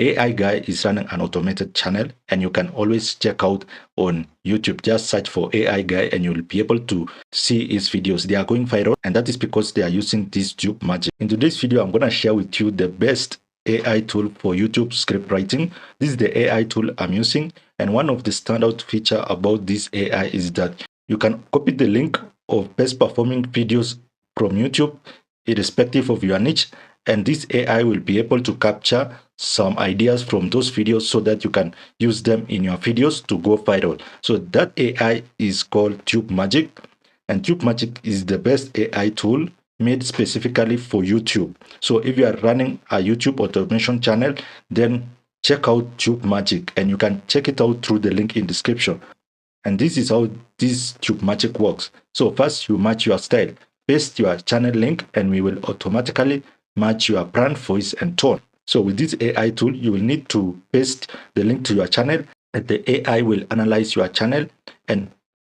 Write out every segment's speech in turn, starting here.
AI Guy is running an automated channel, and you can always check out on YouTube. Just search for AI Guy and you'll be able to see his videos. They are going viral, and that is because they are using this TubeMagic. In today's video, I'm going to share with you the best AI tool for YouTube script writing. This is the AI tool I'm using, and one of the standout feature about this AI is that you can copy the link of best performing videos from YouTube, irrespective of your niche, and this AI will be able to capture some ideas from those videos so that you can use them in your videos to go viral. So that AI is called TubeMagic, and TubeMagic is the best AI tool made specifically for YouTube. So if you are running a YouTube automation channel, then check out TubeMagic, and you can check it out through the link in description. And this is how this TubeMagic works. So first you match your style, paste your channel link, and we will automatically match your brand, voice, and tone. So with this AI tool, you will need to paste the link to your channel, and the AI will analyze your channel and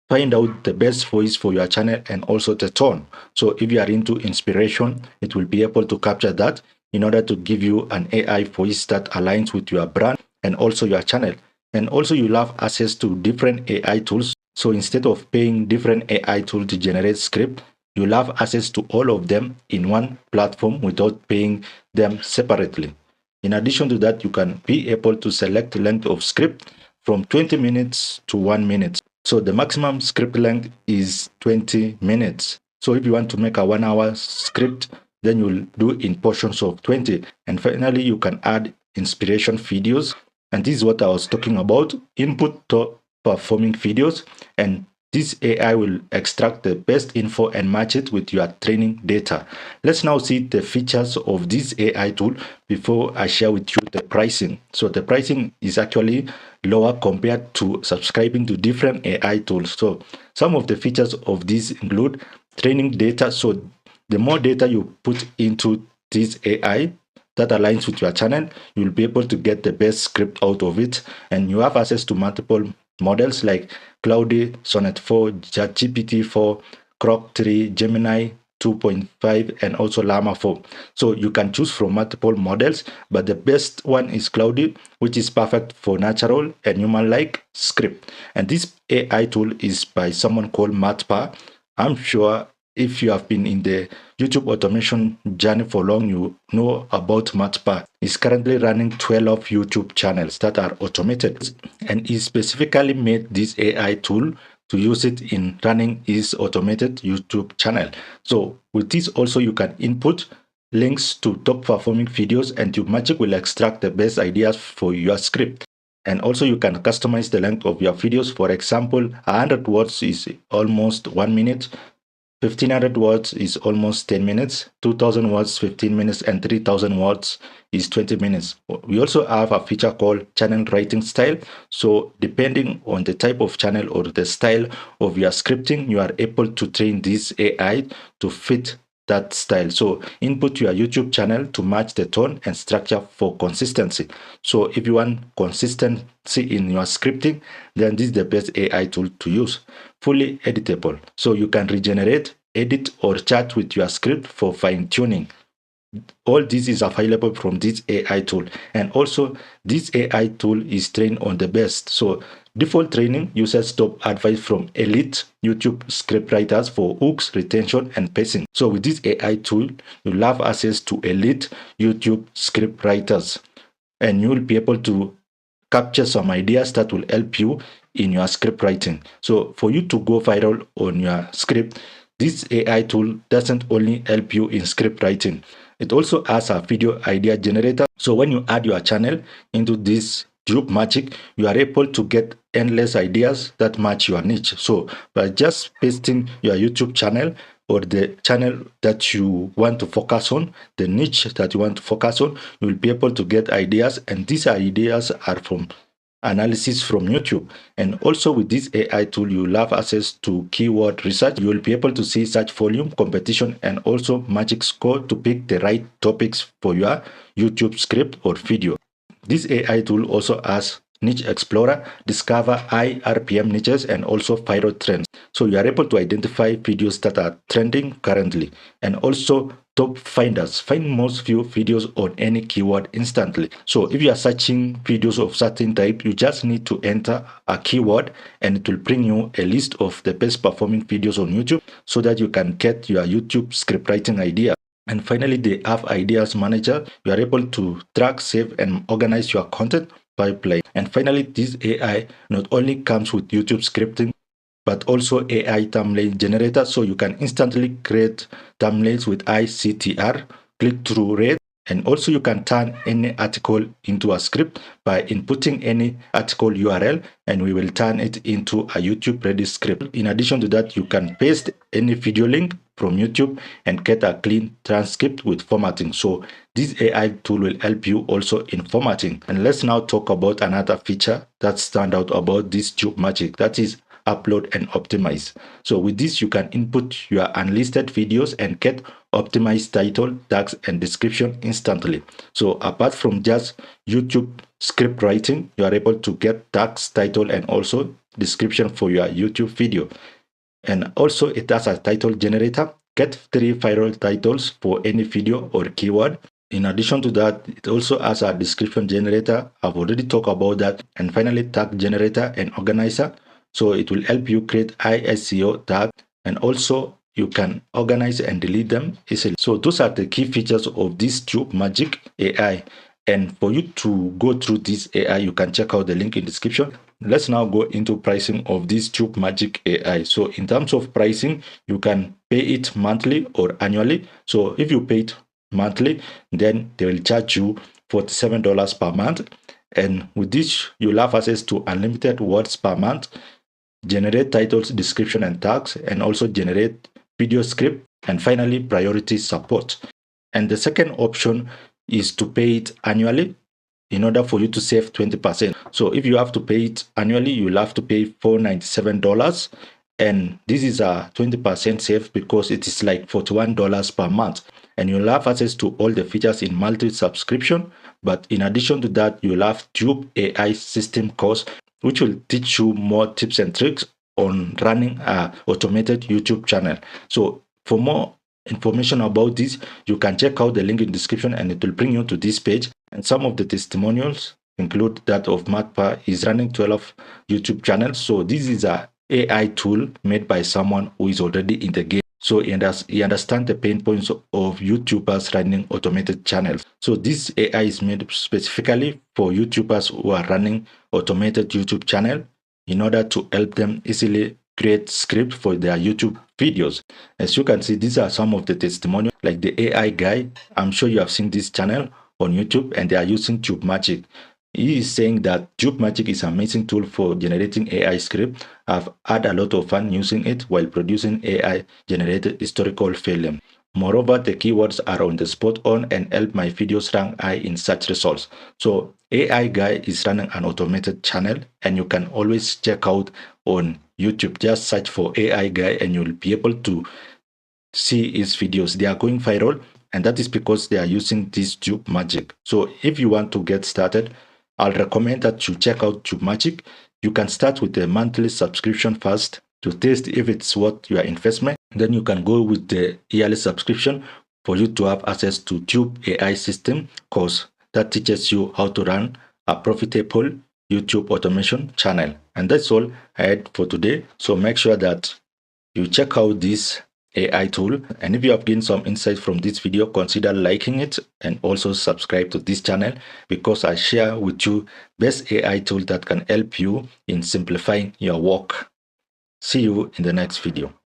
find out the best voice for your channel and also the tone. So if you are into inspiration, it will be able to capture that in order to give you an AI voice that aligns with your brand and also your channel. And also you'll have access to different AI tools. So instead of paying different AI tools to generate script, you'll have access to all of them in one platform without paying them separately. In addition to that, you can be able to select length of script from 20 minutes to 1 minute. So the maximum script length is 20 minutes. So if you want to make a 1 hour script, then you'll do in portions of 20. And finally, you can add inspiration videos. And this is what I was talking about, input top performing videos. And this AI will extract the best info and match it with your training data. Let's now see the features of this AI tool before I share with you the pricing. So the pricing is actually lower compared to subscribing to different AI tools. So some of the features of this include training data. So the more data you put into this AI that aligns with your channel, you'll be able to get the best script out of it. And you have access to multiple models like Claude, Sonnet 4, ChatGPT 4, Grok 3, Gemini 2.5, and also Llama 4. So you can choose from multiple models, but the best one is Claude, which is perfect for natural and human-like script. And this AI tool is by someone called Matpa. I'm sure if you have been in the YouTube automation journey for long, you know about Matpa. He's currently running 12 YouTube channels that are automated, and he specifically made this AI tool to use it in running his automated YouTube channel. So with this also you can input links to top performing videos, and TubeMagic will extract the best ideas for your script. And also you can customize the length of your videos. For example, 100 words is almost 1 minute, 1500 words is almost 10 minutes, 2000 words 15 minutes, and 3000 words is 20 minutes. We also have a feature called channel writing style. So depending on the type of channel or the style of your scripting, you are able to train this AI to fit that style. So input your YouTube channel to match the tone and structure for consistency. So if you want consistency in your scripting, then this is the best AI tool to use. Fully editable. So you can regenerate, edit, or chat with your script for fine-tuning. All this is available from this AI tool. And also this AI tool is trained on the best. So default training uses top advice from elite YouTube scriptwriters for hooks, retention, and pacing. So with this AI tool, you'll have access to elite YouTube scriptwriters, and you'll be able to capture some ideas that will help you in your script writing. So for you to go viral on your script, this AI tool doesn't only help you in script writing, it also has a video idea generator. So when you add your channel into this TubeMagic, you are able to get endless ideas that match your niche. So by just pasting your YouTube channel or the channel that you want to focus on, the niche that you want to focus on, you will be able to get ideas, and these ideas are from analysis from YouTube. And also with this AI tool, you will have access to keyword research. You will be able to see search volume, competition, and also magic score to pick the right topics for your YouTube script or video. This AI tool also has Niche Explorer, discover high RPM niches, and also viral trends. So you are able to identify videos that are trending currently. And also top finders. Find most view videos on any keyword instantly. So if you are searching videos of certain type, you just need to enter a keyword and it will bring you a list of the best performing videos on YouTube so that you can get your YouTube script writing idea. And finally, the App Ideas Manager. You are able to track, save, and organize your content pipeline. And finally, this AI not only comes with YouTube scripting, but also AI thumbnail generator. So you can instantly create thumbnails with ICTR, click-through rate, and also you can turn any article into a script by inputting any article URL, and we will turn it into a YouTube ready script. In addition to that, you can paste any video link from YouTube and get a clean transcript with formatting. So this AI tool will help you also in formatting. And let's now talk about another feature that stands out about this TubeMagic, that is upload and optimize. So with this, you can input your unlisted videos and get optimized title, tags, and description instantly. So apart from just YouTube script writing, you are able to get tags, title, and also description for your YouTube video. And also it has a title generator. Get 3 viral titles for any video or keyword. In addition to that, it also has a description generator. I've already talked about that. And finally, tag generator and organizer. So it will help you create ISEO tag, and also you can organize and delete them easily. So those are the key features of this TubeMagic AI. And for you to go through this AI, you can check out the link in the description. Let's now go into pricing of this TubeMagic AI. So in terms of pricing, you can pay it monthly or annually. So if you pay it monthly, then they will charge you $47 per month. And with this, you'll have access to unlimited words per month, generate titles, description, and tags, and also generate video script, and finally priority support. And the second option is to pay it annually in order for you to save 20%. So if you have to pay it annually, you'll have to pay $497. And this is a 20% save because it is like $41 per month. And you'll have access to all the features in multi-subscription. But in addition to that, you'll have Tube AI system course, which will teach you more tips and tricks on running an automated YouTube channel. So for more information about this, you can check out the link in the description and it will bring you to this page. And some of the testimonials include that of Matpa. Is running 12 YouTube channels. So this is a AI tool made by someone who is already in the game. So he understands the pain points of YouTubers running automated channels. So this AI is made specifically for YouTubers who are running automated YouTube channel in order to help them easily create script for their YouTube videos. As you can see, these are some of the testimonials, like the AI guy. I'm sure you have seen this channel on YouTube and they are using TubeMagic. He is saying that TubeMagic is an amazing tool for generating AI script. I've had a lot of fun using it while producing AI generated historical film. Moreover, the keywords are on the spot on and help my videos rank high in search results. So AI guy is running an automated channel and you can always check out on YouTube. Just search for AI guy and you'll be able to see his videos. They are going viral, and that is because they are using this TubeMagic. So if you want to get started, I'll recommend that you check out TubeMagic. You can start with a monthly subscription first to test if it's worth your investment. Then you can go with the yearly subscription for you to have access to Tube AI system course that teaches you how to run a profitable YouTube automation channel. And that's all I had for today. So make sure that you check out this AI tool, and if you have gained some insight from this video, consider liking it and also subscribe to this channel because I share with you best AI tool that can help you in simplifying your work. See you in the next video.